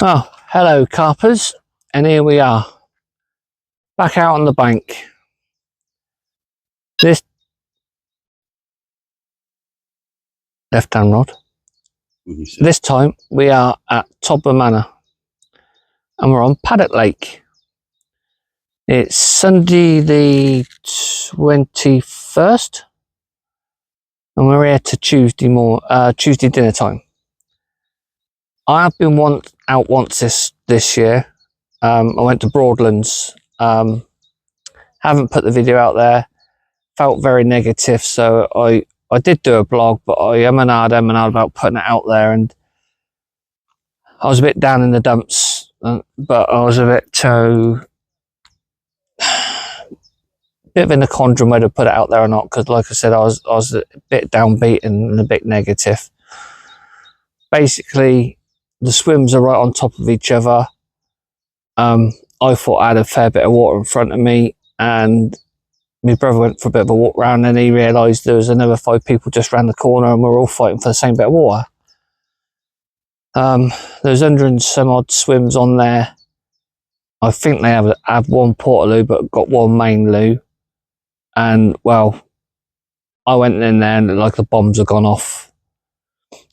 Oh, hello carpers, and here we are, back out on the bank. This left-hand rod. This time we are at Todber Manor, and we're on Paddock Lake. It's Sunday the 21st, and we're here to Tuesday dinner time. I have been out once this year. I went to Broadlands. Haven't put the video out there. Felt very negative, so I did do a blog, but I am and hard about putting it out there, and I was a bit down in the dumps, but I was a bit of in a conundrum whether to put it out there or not, because like I said, I was a bit downbeat and a bit negative. Basically, the swims are right on top of each other. I thought I had a fair bit of water in front of me, and my brother went for a bit of a walk round, and he realised there was another 5 people just round the corner, and we're all fighting for the same bit of water. There's 100 and some odd swims on there. I think they have one portaloo, but got one main loo. And well, I went in there and like the bombs have gone off.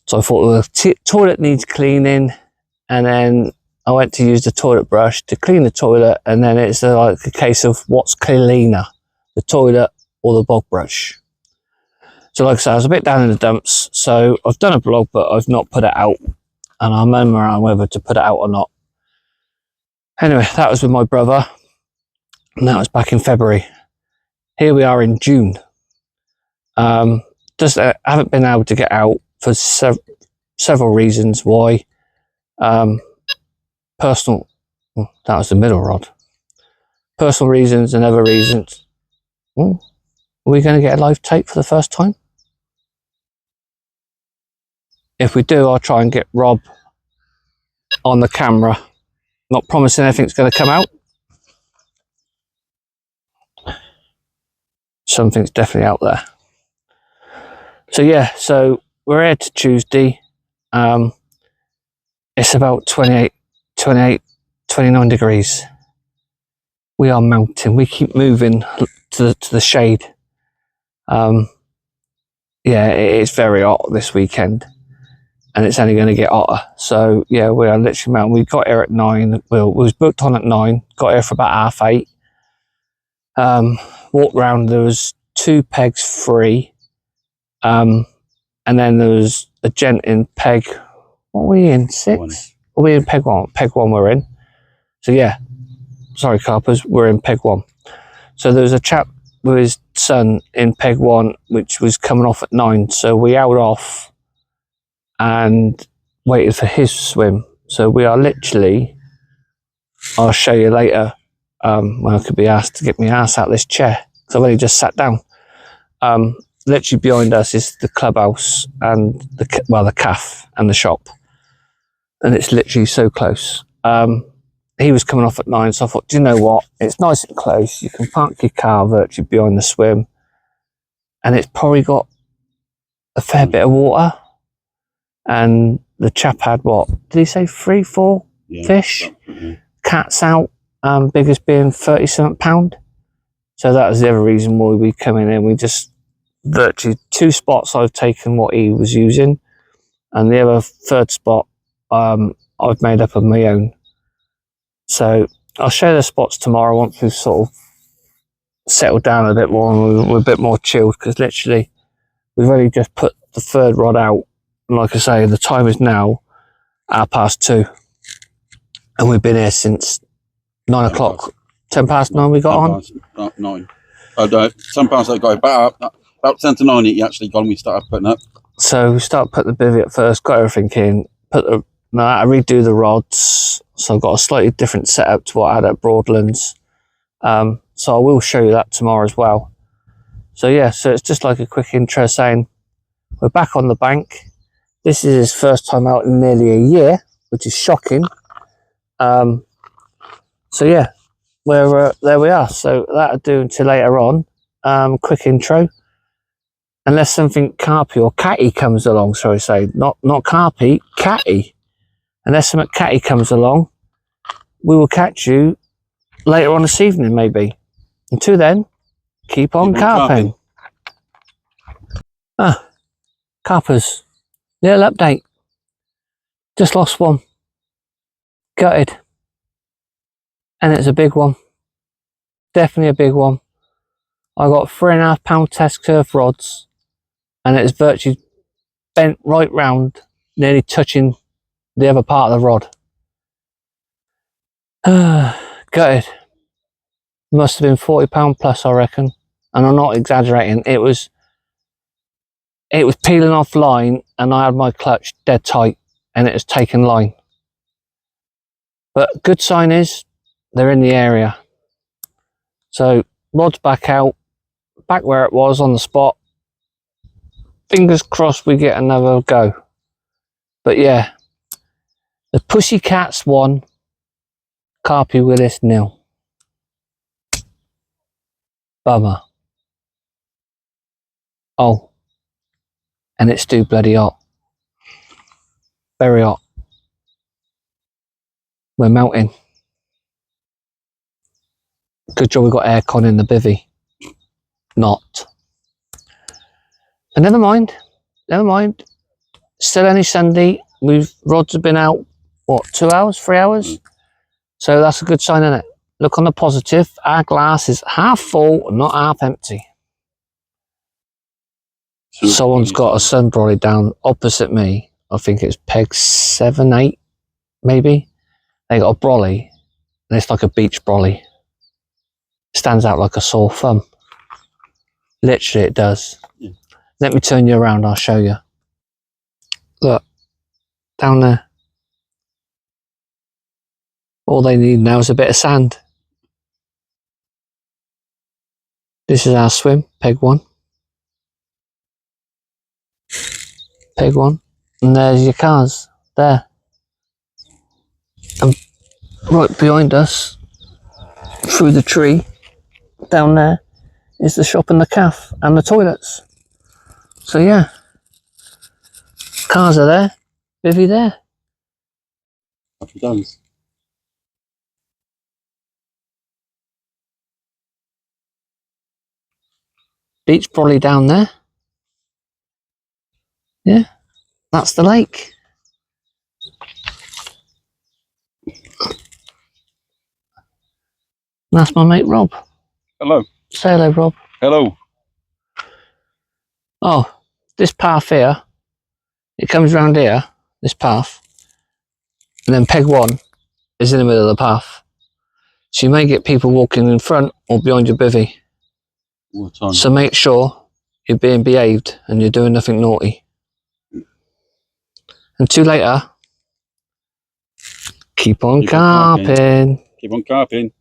So I thought the toilet needs cleaning, and then I went to use the toilet brush to clean the toilet, and then it's like a case of what's cleaner, the toilet or the bog brush. So like I said, I was a bit down in the dumps, so I've done a blog, but I've not put it out, and I'm murmuring around whether to put it out or not. Anyway, that was with my brother, and that was back in February. Here we are in June. Just haven't been able to get out for several reasons. Why? Personal. That was the middle rod. Personal reasons and other reasons. Are we going to get a live tape for the first time? If we do, I'll try and get Rob on the camera. Not promising anything's going to come out. Something's definitely out there. So yeah, so we're here to Tuesday. It's about 28, 29 degrees. We are melting. We keep moving to the shade. Yeah, it's very hot this weekend, and it's only going to get hotter. So yeah, we are literally melting. We got here at 9. We was booked on at 9. Got here for about 8:30. Walked round. There was 2 pegs free, and then there was a gent in peg. What were we in? 6? Are we in peg 1? Peg 1 we're in. So yeah, sorry carpers, we're in peg 1. So there was a chap with his son in peg 1, which was coming off at 9. So we held off and waited for his swim. So we are literally, I'll show you later, when I could be asked to get my ass out of this chair, because I've only just sat down. Literally behind us is the clubhouse and the cafe and the shop, and it's literally so close. He was coming off at 9, so I thought, do you know what? It's nice and close. You can park your car virtually behind the swim, and it's probably got a fair bit of water. And the chap had what? Did he say 3-4 fish? Cats out. Biggest being 30-something pound. So that was the other reason why we come in. We just virtually 2 spots I've taken what he was using, and the other 3rd spot I've made up of my own. So I'll show the spots tomorrow once we've sort of settled down a bit more and we're a bit more chilled, because literally we've only just put the 3rd rod out, and like I say, the time is now 2:30, and we've been here since 9 o'clock. 10 past 9 we got on? 9. 10 past they got about 10 to 9 it actually gone, we started putting up. So we started putting the bivvy at first, got everything in, I redo the rods, so I've got a slightly different setup to what I had at Broadlands. So I will show you that tomorrow as well. So yeah, so it's just like a quick intro saying we're back on the bank. This is his first time out in nearly a year, which is shocking. So yeah, there we are. So that'll do until later on. Quick intro. Unless something carpy or catty comes along, sorry, say not carpy, catty. unless some catty comes along, we will catch you later on this evening, maybe. Until then, keep on carping. Ah, carpers. Little update. Just lost one. Gutted. And it's a big one. Definitely a big one. I got 3.5 pound test curve rods, and it's virtually bent right round, nearly touching the other part of the rod. Gutted. Must have been £40 plus, I reckon, and I'm not exaggerating. It was peeling off line, and I had my clutch dead tight, and it was taking line. But good sign is they're in the area. So rod's back out, back where it was on the spot. Fingers crossed we get another go. But yeah, the Pussycats won, Carpy Willis nil. Bummer. Oh, and it's too bloody hot. Very hot. We're melting. Good job we got aircon in the bivvy. Not. But never mind. Never mind. Still only Sunday. Rods have been out, what, 2 hours, 3 hours? So that's a good sign, isn't it? Look on the positive. Our glass is half full, not half empty. Someone's got a sun brolly down opposite me. I think it's peg 7, 8, maybe. They got a brolly, and it's like a beach brolly. Stands out like a sore thumb. Literally, it does. Yeah. Let me turn you around, I'll show you. Look, down there. All they need now is a bit of sand. This is our swim, peg 1. Peg 1. And there's your cars, there. And right behind us, through the tree, down there, is the shop and the cafe and the toilets. So yeah, cars are there, bivvy there. Happy days. Beach probably down there. Yeah, that's the lake. That's my mate Rob. Hello. Say hello, Rob. Hello. Oh, this path here, it comes round here, this path, and then peg 1 is in the middle of the path. So you may get people walking in front or behind your bivvy. So make sure you're being behaved and you're doing nothing naughty. Until later, keep on carping. Keep on carping.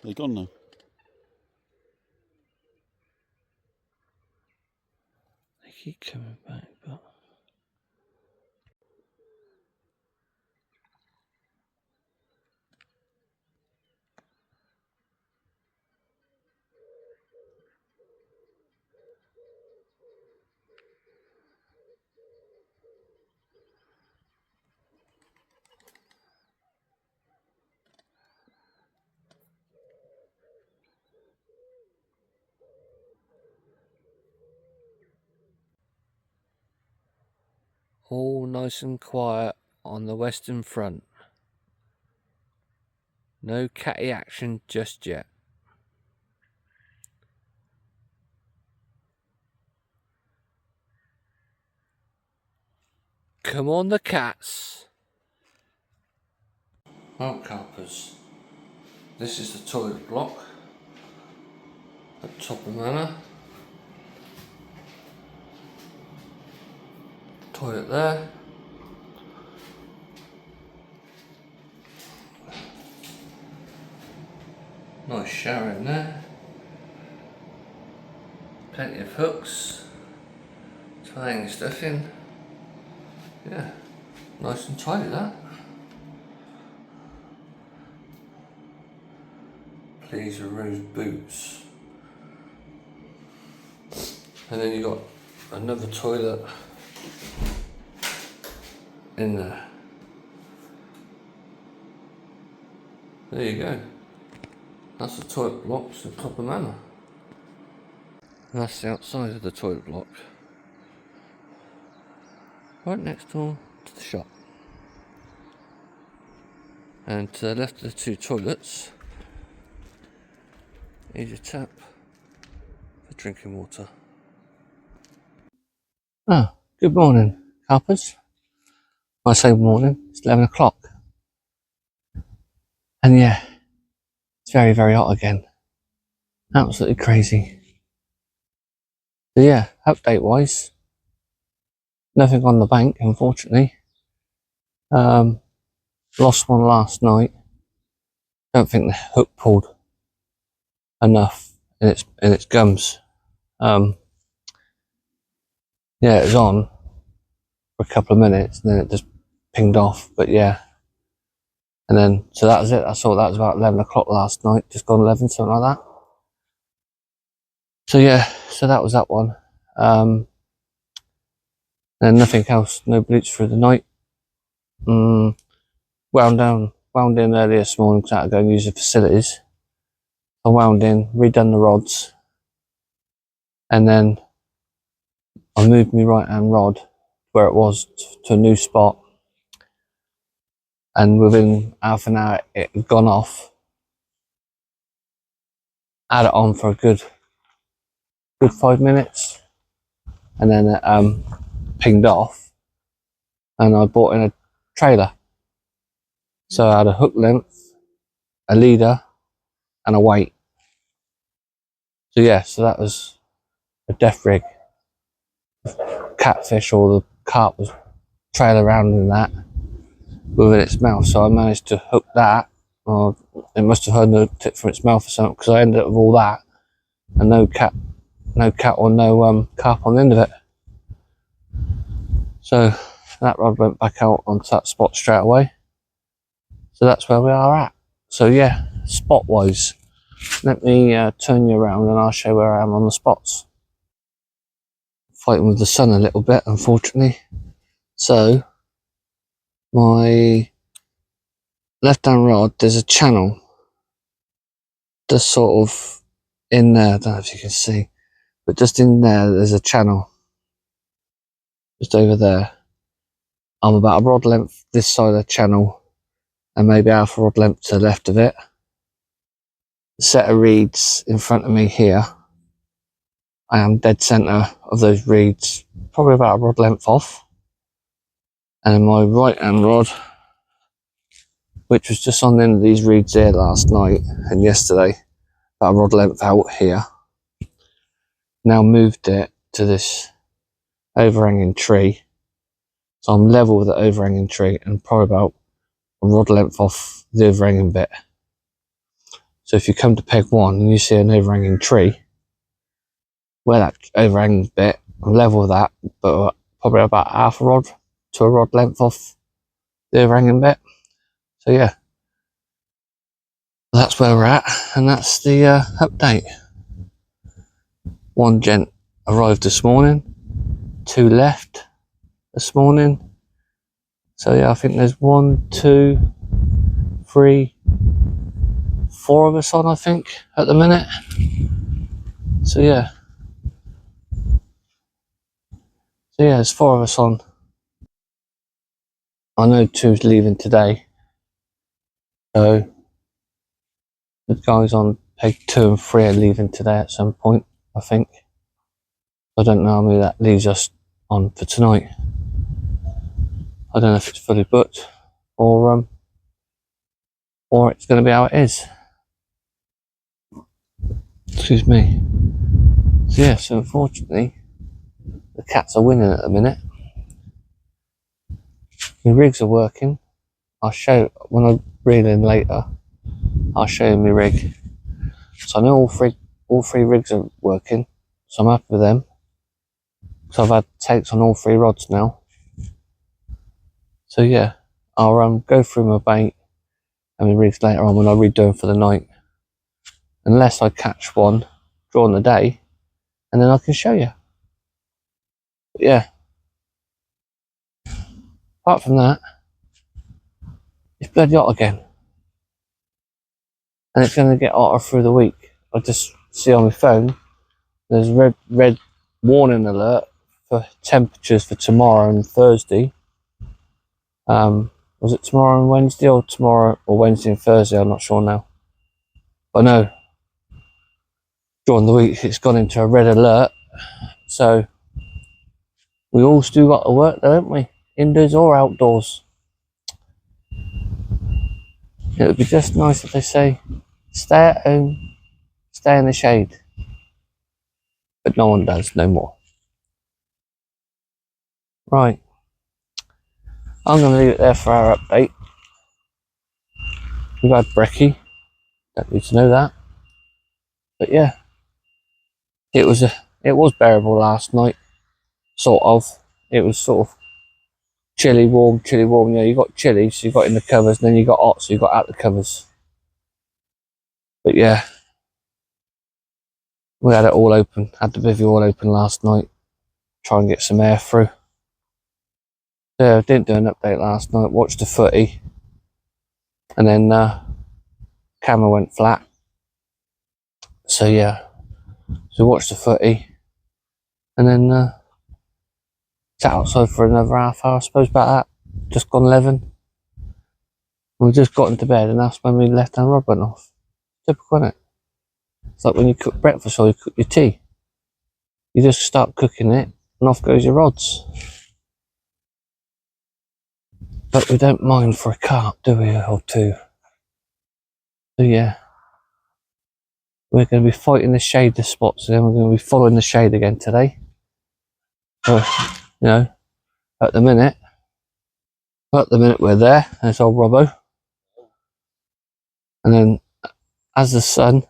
They're gone now. They keep coming back, but... All nice and quiet on the western front. No catty action just yet. Come on the cats. Well, Carpers, this is the toilet block at Todber Manor. Toilet there. Nice shower in there. Plenty of hooks to hang your stuff in. Yeah, nice and tidy that. Please remove boots. And then you got another toilet in there. There you go. That's the toilet blocks at Todber Manor. And that's the outside of the toilet block. Right next door to the shop. And to the left of the two toilets is your tap for drinking water. Ah, good morning, Carpers. When I say morning, it's 11 o'clock. And yeah, it's very, very hot again. Absolutely crazy. So yeah, update wise, nothing on the bank, unfortunately. Lost one last night. Don't think the hook pulled enough in its gums. Yeah, it was on for a couple of minutes and then it just pinged off. But yeah, and then so that was it. I saw that was about 11 o'clock last night, just gone 11, something like that. So yeah, so that was that one. And nothing else, no bleach through the night. Wound in earlier this morning because I had to go and use the facilities. I wound in, redone the rods, and then I moved my right hand rod where it was to a new spot, and within half an hour it had gone off. Had it on for a good 5 minutes, and then it pinged off, and I bought in a trailer. So I had a hook length, a leader, and a weight. So yeah, so that was a death rig. Catfish or the carp was trail around in that within its mouth. So I managed to hook that. It must have heard the tip from its mouth or something, because I ended up with all that and no cat or no carp on the end of it. So that rod went back out onto that spot straight away. So that's where we are at. So yeah, spot wise, let me turn you around and I'll show where I am on the spots. Fighting with the sun a little bit, unfortunately. So my left hand rod, there's a channel just sort of in there. I don't know if you can see, but just in there, there's a channel just over there. I'm about a rod length this side of the channel and maybe half a rod length to the left of it. The set of reeds in front of me here, I am dead center of those reeds, probably about a rod length off. And then my right hand rod, which was just on the end of these reeds here last night and yesterday, about a rod length out here, now moved it to this overhanging tree. So I'm level with the overhanging tree and probably about a rod length off the overhanging bit. So if you come to peg one and you see an overhanging tree, where that overhanging bit, I'm level with that, but probably about half a rod to a rod length off the overhanging bit. So yeah, that's where we're at, and that's the update. One gent arrived this morning, 2 left this morning. So yeah, I think there's 1, 2, 3, 4 of us on, I think, at the minute. So yeah, there's 4 of us on. I know 2's leaving today. So the guys on peg 2 and 3 are leaving today at some point, I think. I don't know how many that leaves us on for tonight. I don't know if it's fully booked or it's going to be how it is. Excuse me. So yeah, so unfortunately the cats are winning at the minute. My rigs are working. I'll show when I reel in later. I'll show you my rig. So I know all three rigs are working, so I'm happy with them. So I've had takes on all 3 rods now. So yeah, I'll go through my bait and my rigs later on when I redo them for the night. Unless I catch one during the day, and then I can show you. But yeah. Apart from that, it's bloody hot again. And it's going to get hotter through the week. I just see on my phone, there's a red warning alert for temperatures for tomorrow and Thursday. Was it tomorrow and Wednesday, or tomorrow or Wednesday and Thursday? I'm not sure now. But no, during the week it's gone into a red alert. So we all still got to work, don't we? Indoors or outdoors. It would be just nice if they say, stay at home, stay in the shade. But no one does, no more. Right. I'm going to leave it there for our update. We've had brekkie. Don't need to know that. But yeah. It was bearable last night. Sort of. It was sort of chilly, warm. You know, you got chilly, so you got in the covers, and then you got hot, so you got out the covers. But yeah. We had it all open. Had the bivvy all open last night. Try and get some air through. Yeah, I didn't do an update last night. Watched the footy. And then camera went flat. So yeah. So watched the footy. And then sat outside for another half hour, I suppose, about that. Just gone 11. We just got into bed, and that's when my left hand rod went off. Typical, isn't it? It's like when you cook breakfast or you cook your tea. You just start cooking it, and off goes your rods. But we don't mind for a carp, do we, or 2? So yeah. We're going to be fighting the shade the spots, and then we're going to be following the shade again today. So, you know, at the minute we're there. There's old Robbo. And then as the sun,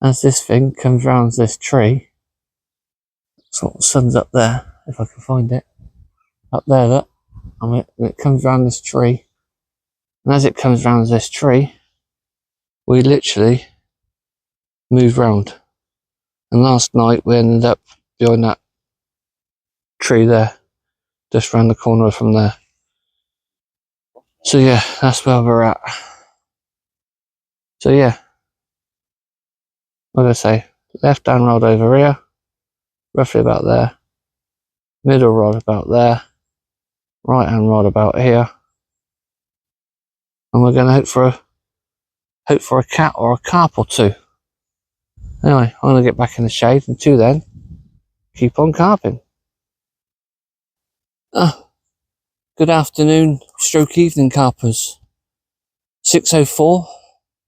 as this thing comes round this tree, sort of sun's up there, if I can find it. Up there, look. And it comes round this tree. And as it comes round this tree, we literally move round. And last night we ended up behind that tree there, just round the corner from there. So yeah, that's where we're at. So yeah, what did I say? Left hand rod over here, roughly about there. Middle rod about there. Right hand rod about here. And we're going to hope for a cat or a carp or 2. Anyway, I'm going to get back in the shade, and 2 then, keep on carping. Good afternoon, stroke evening, carpers. 6:04,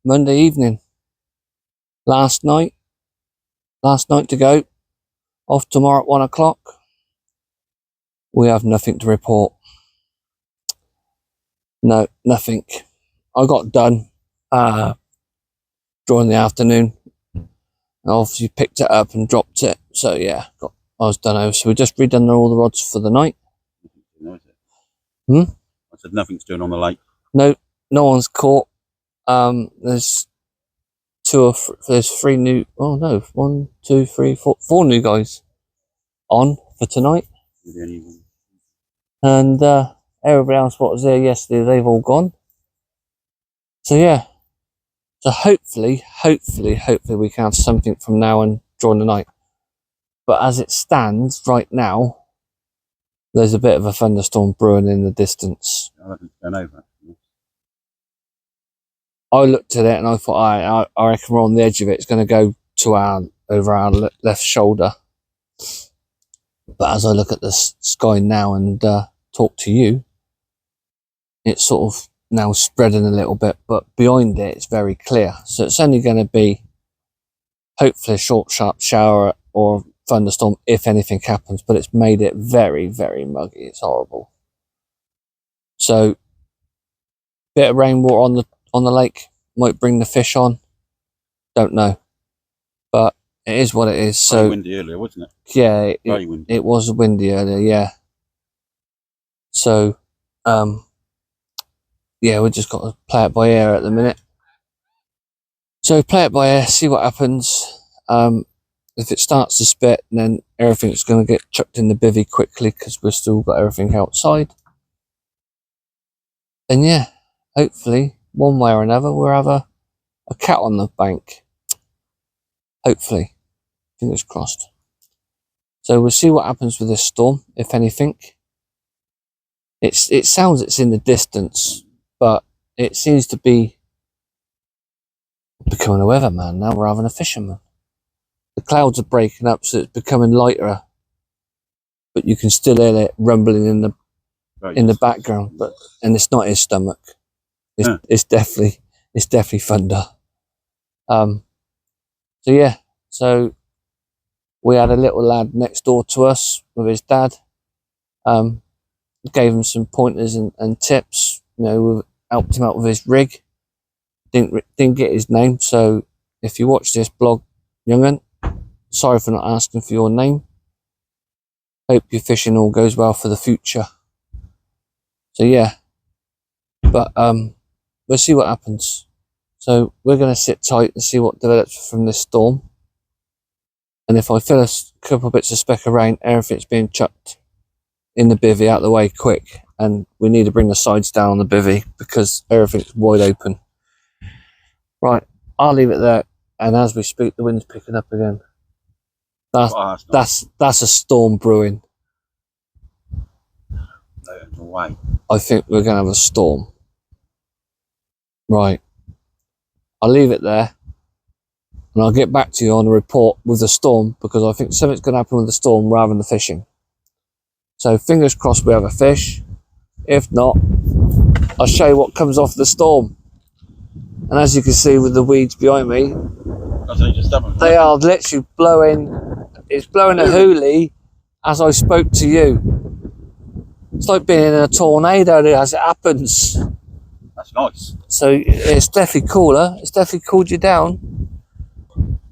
Monday evening. Last night to go. Off tomorrow at 1 o'clock. We have nothing to report. No, nothing. I got done during the afternoon. I obviously picked it up and dropped it. So yeah, I was done over. So we just redone all the rods for the night. I said nothing's doing on the lake. No one's caught. There's 3 new. Oh no, 1, 2, 3, 4 new guys on for tonight. And everybody else what was there yesterday, they've all gone. So yeah. So hopefully we can have something from now and during the night. But as it stands right now, There's a bit of a thunderstorm brewing in the distance. I reckon it's going over. I looked at it and I thought, I reckon we're on the edge of it. It's going to go to over our left shoulder. But as I look at the sky now and talk to you, it's sort of now spreading a little bit, but behind it, it's very clear. So it's only going to be hopefully a short, sharp shower or thunderstorm if anything happens, but it's made it very, very muggy. It's horrible. So bit of rainwater on the lake might bring the fish on. Don't know, but it is what it is. So very windy earlier, wasn't it? Yeah, very windy. It was windy earlier. Yeah. So, yeah, we just got to play it by ear at the minute. So play it by ear, see what happens. If it starts to spit, then everything's going to get chucked in the bivvy quickly because we've still got everything outside. And yeah, hopefully, one way or another, we'll have a cat on the bank. Hopefully. Fingers crossed. So we'll see what happens with this storm, if anything. It sounds it's in the distance, but it seems to be becoming a weatherman now rather than a fisherman. The clouds are breaking up, so it's becoming lighter, but you can still hear it rumbling in the background. And it's not his stomach. It's definitely thunder. So yeah, so we had a little lad next door to us with his dad. Gave him some pointers and tips. You know, we helped him out with his rig. Didn't get his name, so if you watch this blog, young'un, sorry for not asking for your name. Hope your fishing all goes well for the future. So yeah, but we'll see what happens. So we're going to sit tight and see what develops from this storm. And if I feel a couple of bits of speck of rain, everything's being chucked in the bivvy out of the way quick. And we need to bring the sides down on the bivvy because everything's wide open. Right, I'll leave it there. And as we speak, the wind's picking up again. That's a storm brewing. No way. I think we're going to have a storm. Right. I'll leave it there. And I'll get back to you on a report with the storm because I think something's going to happen with the storm rather than the fishing. So fingers crossed we have a fish. If not, I'll show you what comes off the storm. And as you can see with the weeds behind me, they are literally blowing. It's blowing a hoolie as I spoke to you. It's like being in a tornado as it happens. That's nice. So it's definitely cooler. It's definitely cooled you down.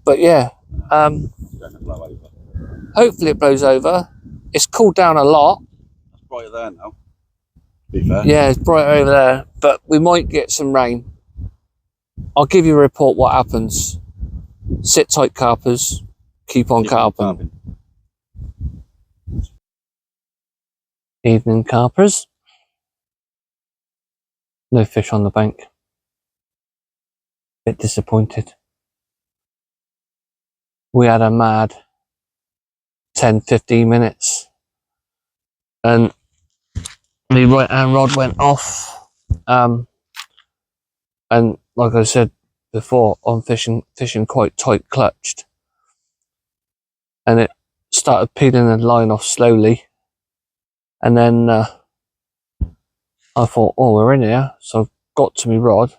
But yeah, hopefully it blows over. It's cooled down a lot. It's brighter there now. Be fair. Yeah, it's brighter over there. But we might get some rain. I'll give you a report what happens. Sit tight, carpers. Keep on carping. Evening, carpers. No fish on the bank. Bit disappointed. We had a mad 10-15 minutes and the right hand rod went off, and like I said before, I'm fishing quite tight clutched, and it started peeling the line off slowly, and then I thought, oh, we're in here, so I got to my rod,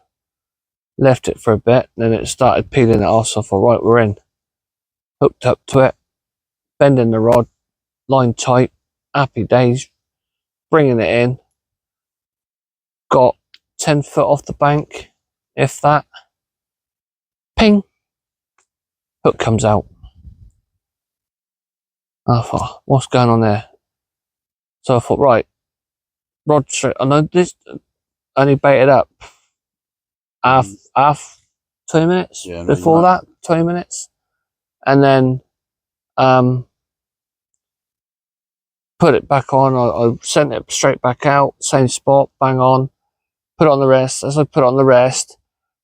left it for a bit, then it started peeling it off, so I thought, right, we're in. Hooked up to it, bending the rod, line tight, happy days, bringing it in. Got 10 foot off the bank, if that. Ping! Hook comes out. I thought, what's going on there? So I thought, right, rod straight. I know this only baited up half 20 minutes before that, 20 minutes. And then put it back on. I sent it straight back out, same spot, bang on, put it on the rest. As I put it on the rest,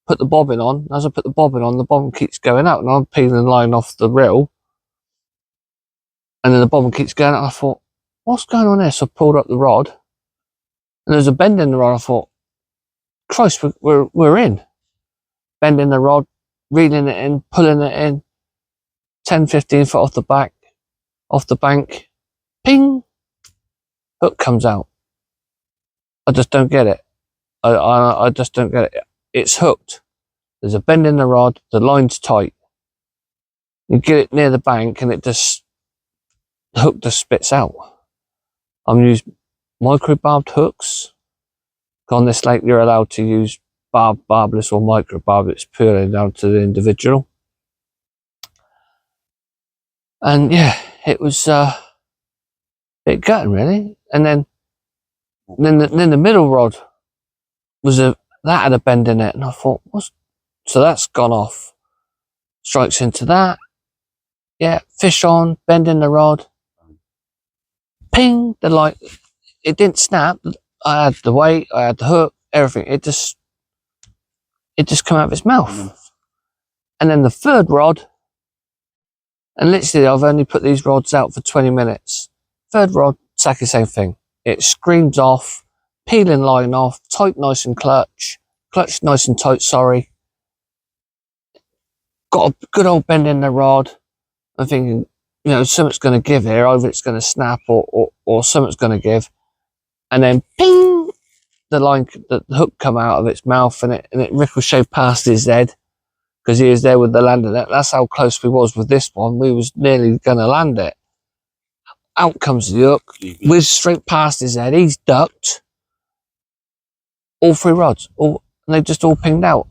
put the bobbin on. As I put the bobbin on, the bobbin keeps going out and I'm peeling the line off the reel. And then the bobbin keeps going out. I thought, what's going on there? So I pulled up the rod, and there's a bend in the rod. I thought, Christ, we're in. Bending the rod, reeling it in, pulling it in, 10, 15 foot off the bank, ping, hook comes out. I just don't get it. I just don't get it. It's hooked. There's a bend in the rod, the line's tight. You get it near the bank and the hook just spits out. I'm using micro barbed hooks. On this lake, you're allowed to use barbless or micro barb. It's purely down to the individual. And yeah, it was a bit gutting really. And then the middle rod was that had a bend in it, and I thought, so that's gone off. Strikes into that. Yeah, fish on, bend in the rod. Ping, the light. It didn't snap. I had the weight, I had the hook, everything. It just came out of its mouth. And then the third rod, and literally I've only put these rods out for 20 minutes. Third rod, exactly the same thing. It screams off, peeling line off, tight nice and clutch nice and tight, sorry. Got a good old bend in the rod. I'm thinking, you know, something's going to give here. Either it's going to snap or something's going to give. And then ping, the hook come out of its mouth, and it ricocheted past his head because he was there with the landing net. That's how close we was with this one. We was nearly going to land it. Out comes the hook, whizzed straight past his head. He's ducked. All three rods, and they just all pinged out.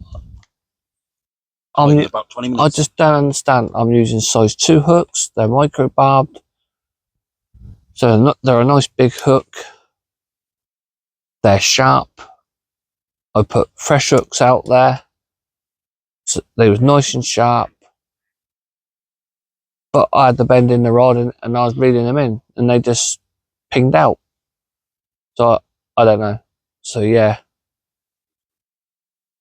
About 20 minutes. I just don't understand. I'm using size 2 hooks. They're micro barbed, so they're a nice big hook. They're sharp. I put fresh hooks out there, so they was nice and sharp. But I had the bend in the rod, and I was reeling them in, and they just pinged out. So I don't know. So yeah,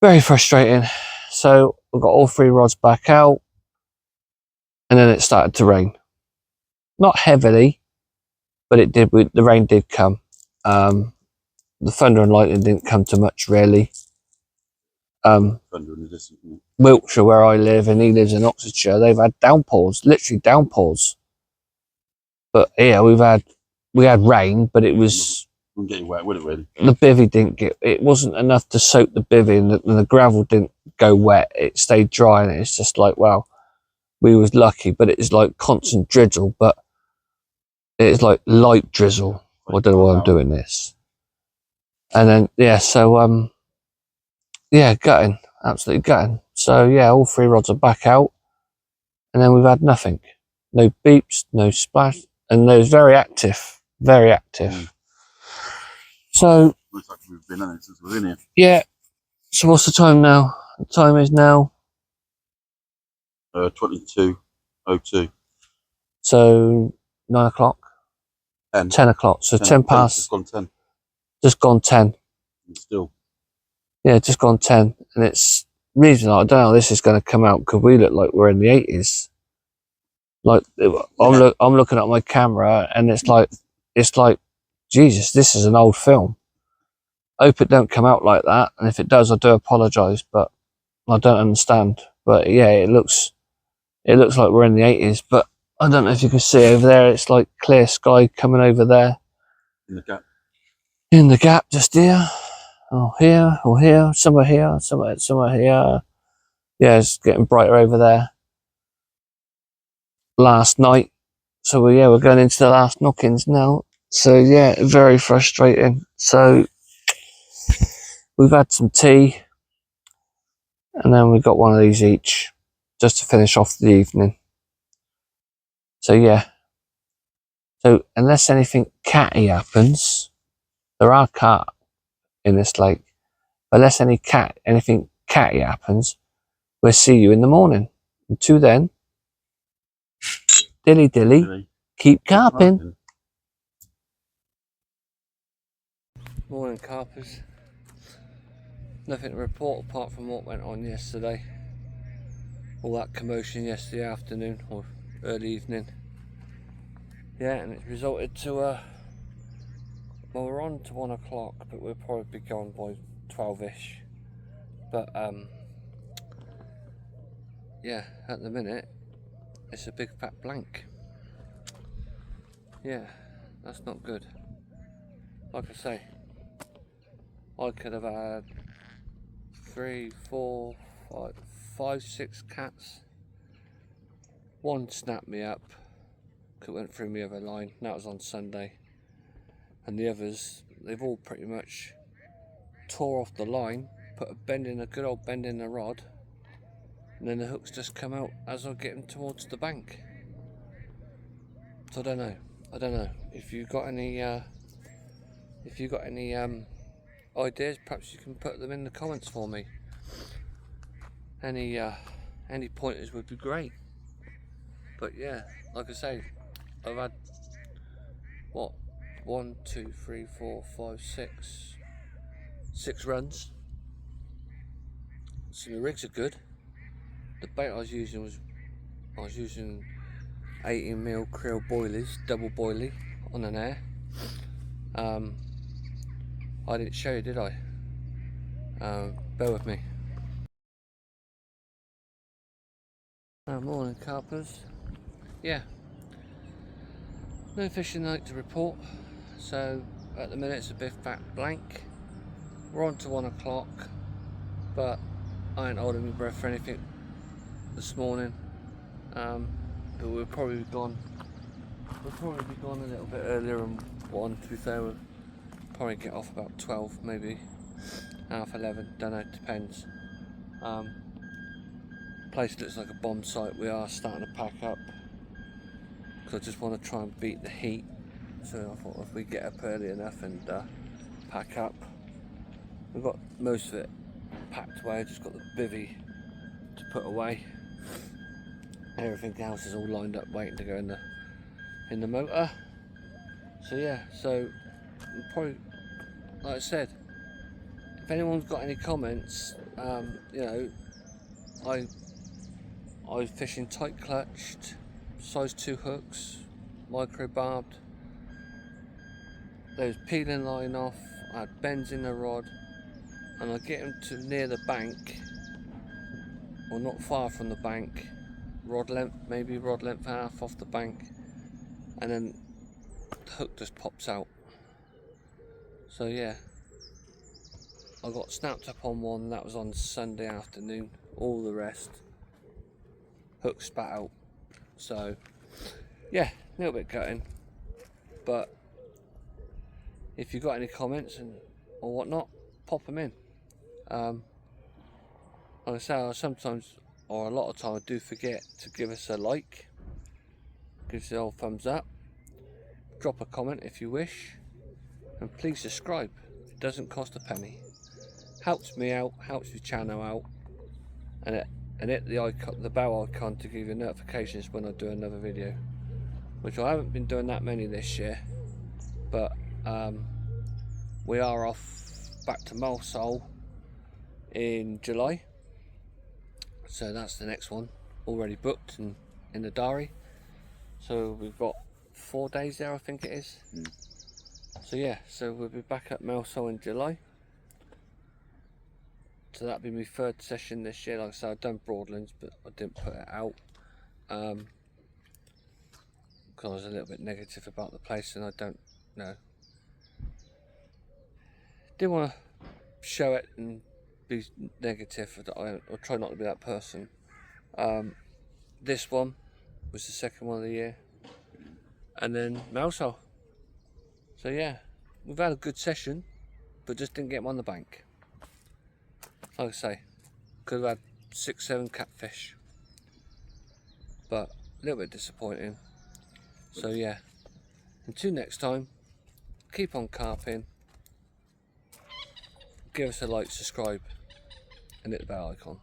very frustrating. So I got all 3 rods back out, and then it started to rain. Not heavily, but it did. The rain did come. The thunder and lightning didn't come to much really. Thunder in the distance. Wiltshire, where I live, and he lives in Oxfordshire, they've had downpours, literally downpours. But yeah, we had rain, but it was. Wouldn't get you wet, would it really? The bivvy didn't get. It wasn't enough to soak the bivvy, and the gravel didn't go wet. It stayed dry, and it's just like, wow, we was lucky. But it's like constant drizzle, but it's like light drizzle. I don't know why I'm doing this. And then yeah, so yeah, gutting, absolutely gutting. So yeah, all 3 rods are back out, and then we've had nothing, no beeps, no splash, and they was very active, very active. So Looks like we've been in it since we're in here. yeah. So what's the time now? The time is now 22:02. So 9 o'clock. 10 o'clock. So 10 past. Just gone 10. Just gone 10. And still. Yeah, just gone 10, and it's reason I don't know how this is going to come out because we look like we're in the 80s. Like I'm looking at my camera, and it's like Jesus, this is an old film. I hope it don't come out like that, and if it does, I do apologise, but I don't understand. But yeah, it looks like we're in the 80s. But I don't know if you can see over there. It's like clear sky coming over there. In the gap. In the gap, just here. Or here, somewhere here, somewhere here. Yeah, it's getting brighter over there. Last night. So we're going into the last knockings now. So yeah, very frustrating. So we've had some tea, and then we got one of these each, just to finish off the evening. So yeah. So unless anything catty happens, there are carp in this lake. Unless anything catty happens, we'll see you in the morning. Until then, dilly, keep carping. Morning, carpers. Nothing to report apart from what went on yesterday. All that commotion yesterday afternoon or early evening. Yeah, and it resulted to Well, we're on to 1 o'clock, but we'll probably be gone by 12ish. But yeah, at the minute it's a big fat blank. Yeah, that's not good. Like I say, I could have had 3, 4, 5, 6 cats. One snapped me up, it went through my other line. That was on Sunday. And the others, they've all pretty much tore off the line, put a good old bend in the rod, and then the hooks just come out as I'm getting towards the bank. So I don't know if you got any ideas. Perhaps you can put them in the comments for me. Any pointers would be great. But yeah, like I say, I've had what, 1, 2, 3, 4, 5, 6 runs. So the rigs are good. The bait I was using 18mm krill boilies, double boilie on an air. I didn't show you, did I? Bear with me. Morning, carpers. Yeah, no fishing night to report. So at the minute it's a big fat blank. We're on to 1 o'clock, but I ain't holding my breath for anything this morning. But we'll probably be gone. We'll probably be gone a little bit earlier than 1. To be fair, we'll probably get off about 12, maybe half 11. Don't know. Depends. Place looks like a bomb site. We are starting to pack up because I just want to try and beat the heat. So I thought if we get up early enough and pack up, we've got most of it packed away. Just got the bivvy to put away. Everything else is all lined up, waiting to go in the motor. So yeah, so probably, like I said, if anyone's got any comments, you know, I was fishing tight clutched, size 2 hooks, micro barbed. There was peeling line off, I had bends in the rod, and I get them to near the bank, or not far from the bank, rod length, maybe rod length half off the bank, and then the hook just pops out. So yeah, I got snapped up on one. That was on Sunday afternoon. All the rest, hook spat out. So yeah, a little bit gutting, but if you've got any comments or whatnot, pop them in. Like I say, I sometimes, or a lot of time, I do forget to give us a like, give us the old thumbs up, drop a comment if you wish, and please subscribe. It doesn't cost a penny. Helps me out, helps the channel out, and hit the icon, the bell icon, to give you notifications when I do another video. Which I haven't been doing that many this year, but we are off back to Malsol in July, so that's the next one, already booked and in the diary. So we've got 4 days there, I think it is. So yeah, so we'll be back at Malsol in July. So that'll be my 3rd session this year. Like I said, I've done Broadlands, but I didn't put it out because I was a little bit negative about the place, and I don't know. Didn't want to show it and be negative. I try not to be that person. This one was the 2nd one of the year, and then Malsol. So yeah, we've had a good session, but just didn't get them on the bank. Like I say, could have had 6, 7 catfish, but a little bit disappointing. So yeah, until next time, keep on carping, give us a like, subscribe, and hit the bell icon.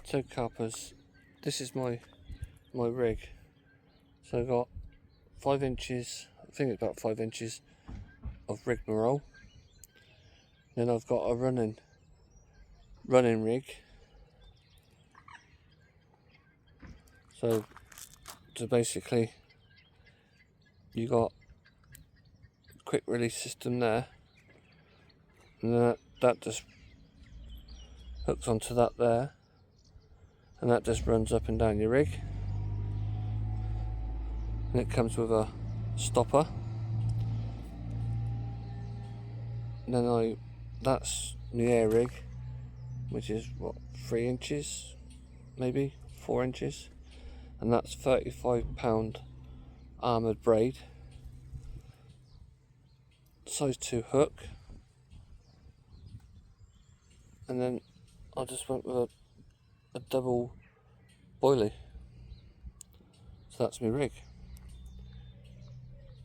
So carpers, this is my rig. So I've got 5 inches, I think it's about 5 inches of rigmarole. Then I've got a running rig. So basically, you got quick release system there, and that just hooks onto that there, and that just runs up and down your rig, and it comes with a stopper. And then that's the air rig, which is what, 3 inches, maybe 4 inches, and that's £35 armoured braid, size 2 hook, and then I just went with a double boilie. So that's my rig.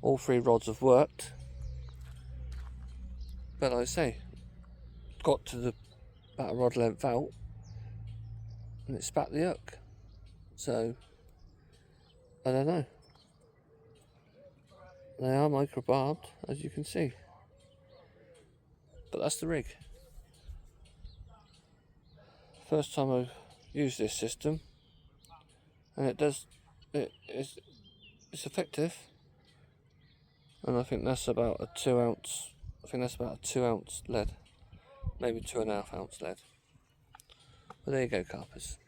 All 3 rods have worked, but like I say, got to about a rod length out and it spat the hook. So I don't know. They are micro barbed, as you can see, but that's the rig. First time I've used this system, and it's effective, and I think that's about a 2 ounce. I think that's about a 2 ounce lead, maybe 2.5 ounce lead. But there you go, carpers.